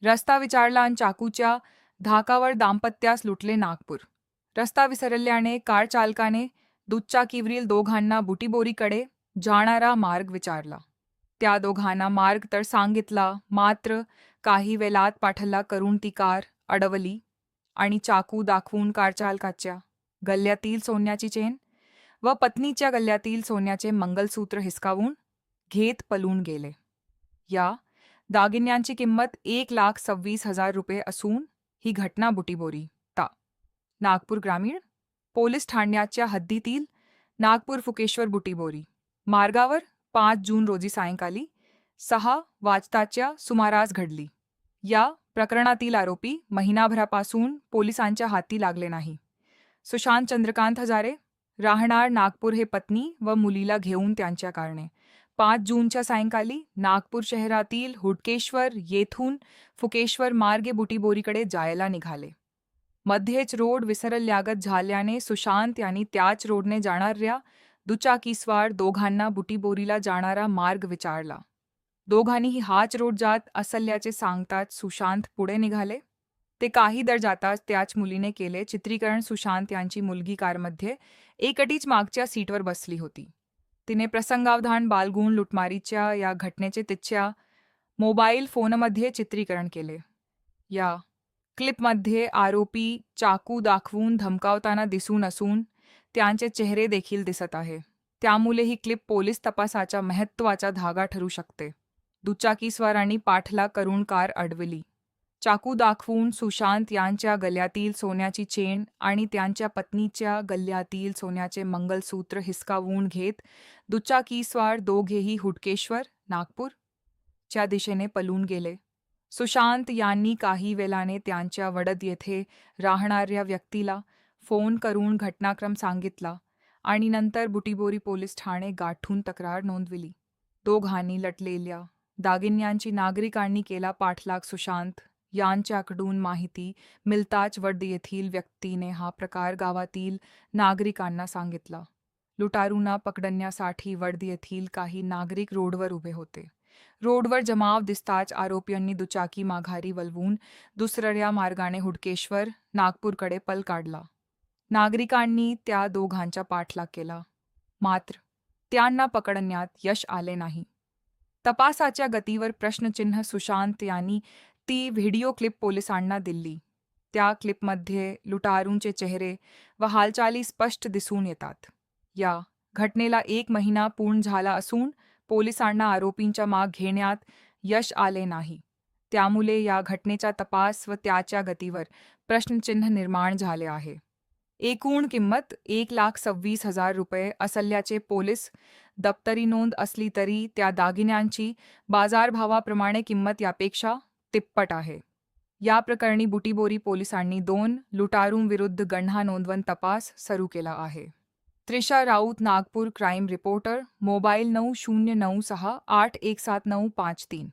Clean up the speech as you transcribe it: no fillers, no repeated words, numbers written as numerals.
रस्ता विचारला आणि चाकूच्या धाकावर दाम्पत्यास लुटले नागपूर. रस्ता विसरल्याने कार चालकाने दुचाकीवरील दोघांना बुटीबोरीकडे जाणारा मार्ग विचारला. त्या दोघांना मार्ग तर सांगितला, मात्र काही वेळात पाठला करून ती कार अडवली आणि चाकू दाखवून कार चालकाच्या गल्ल्यातील सोन्याची चेन व पत्नीच्या गल्ल्यातील सोन्याचे मंगलसूत्र हिसकावून घेत पळून गेले. या दागिन्यांची किंमत 1,26,000 रुपये असून ही घटना बुटीबोरी ता नागपूर ग्रामीण पोलीस ठाण्याच्या हद्दीतील नागपूर फुकेश्वर बुटीबोरी मार्गावर 5 जून रोजी सायंकाळी 6 वाजताच्या सुमारास घडली. या प्रकरणातील आरोपी महिनाभरापासून पोलिसांच्या हाती लागले नाही. सुशांत चंद्रकांत हजारे राहणार नागपूर हे पत्नी व मुलीला घेऊन त्यांच्या कारने 5 जूनच्या सायंकाळी नागपूर शहरातील हुडकेश्वर येथून फुकेश्वर मार्गे बुटीबोरीकडे जायला निघाले. मध्येच रोड विसरल्यागत झाल्याने सुशांत यांनी त्याच रोडने जाणाऱ्या दुचाकीस्वार दोघांना बुटीबोरीला जाणारा मार्ग विचारला. दोघांनीही हाच रोड जात असल्याचे सांगताच सुशांत पुढे निघाले. ते काही दर जाताच त्याच मुलीने केले चित्रीकरण. सुशांत यांची मुलगी कारमध्ये एकटीच मागच्या सीटवर बसली होती. तिने प्रसंगावधान बाळगून लुटमारीच्या या घटनेचे तिच्या मोबाईल फोनमध्ये चित्रीकरण केले. या क्लिपमध्ये आरोपी चाकू दाखवून धमकावताना दिसून असून त्यांचे चेहरे देखील दिसत आहे. त्यामुळे ही क्लिप पोलीस तपासाचा महत्त्वाचा धागा ठरू शकते. दुचाकीस्वारांनी पाठलाग करून कार अडवली. चाकू दाखवून सुशांत यांच्या गळ्यातील सोन्याची चेन आणि त्यांच्या पत्नीच्या गळ्यातील सोन्याचे मंगलसूत्र हिसकावून घेत दुचाकीस्वार दोघेही हुडकेश्वर नागपूर च्या दिशेने पळून गेले. सुशांत यांनी काही वेळाने त्यांच्या वडद येथे राहणाऱ्या व्यक्तीला फोन करून घटनाक्रम सांगितला आणि नंतर बुटीबोरी पोलीस ठाणे गाठून तक्रार नोंदविली. दोघांनी लटलेल्या दागिन्यांची नागरिकांनी केला पाठलाग. सुशांत यांच्याकडून माहिती मिळताच वड येथील व्यक्तीने हा प्रकार गावातील नागरिकांना सांगितला. लुटारूंना पकडण्यासाठी वड येथील काही नागरिक रोडवर उभे होते. रोडवर जमाव दिसताच आरोपींनी दुचाकी माघारी वळवून दुसऱ्या मार्गाने हुडकेश्वर नागपूरकडे पळ काढला. नागरिकांनी त्या दोघांचा पाठलाग केला, मात्र त्यांना पकडण्यात यश आले नाही. तपासाच्या गतीवर प्रश्नचिन्ह. सुशांत यांनी ती व्हिडिओ क्लिप पोलिसांना दिली. त्या क्लिपमध्ये लुटारूंचे चेहरे व हालचाली स्पष्ट दिसून येतात. या घटनेला 1 महिना पूर्ण झाला असून पोलिसांना आरोपींच्या माग घेण्यात यश आले नाही. त्यामुळे या घटनेचा तपास व त्याच्या गतीवर प्रश्नचिन्ह निर्माण झाले आहे. एकूण किंमत 1,26,000 रुपये असल्याचे पोलीस दप्तरी नोंद असली तरी त्या दागिन्यांची बाजारभावाप्रमाणे किंमत यापेक्षा तिप्पट आहे. या प्रकरणी बुटीबोरी पोलिसांनी 2 लुटारूंविरुद्ध गुन्हा नोंदवून तपास सुरू केला आहे. Trisha Raut, Nagpur crime reporter, mobile 9096817953.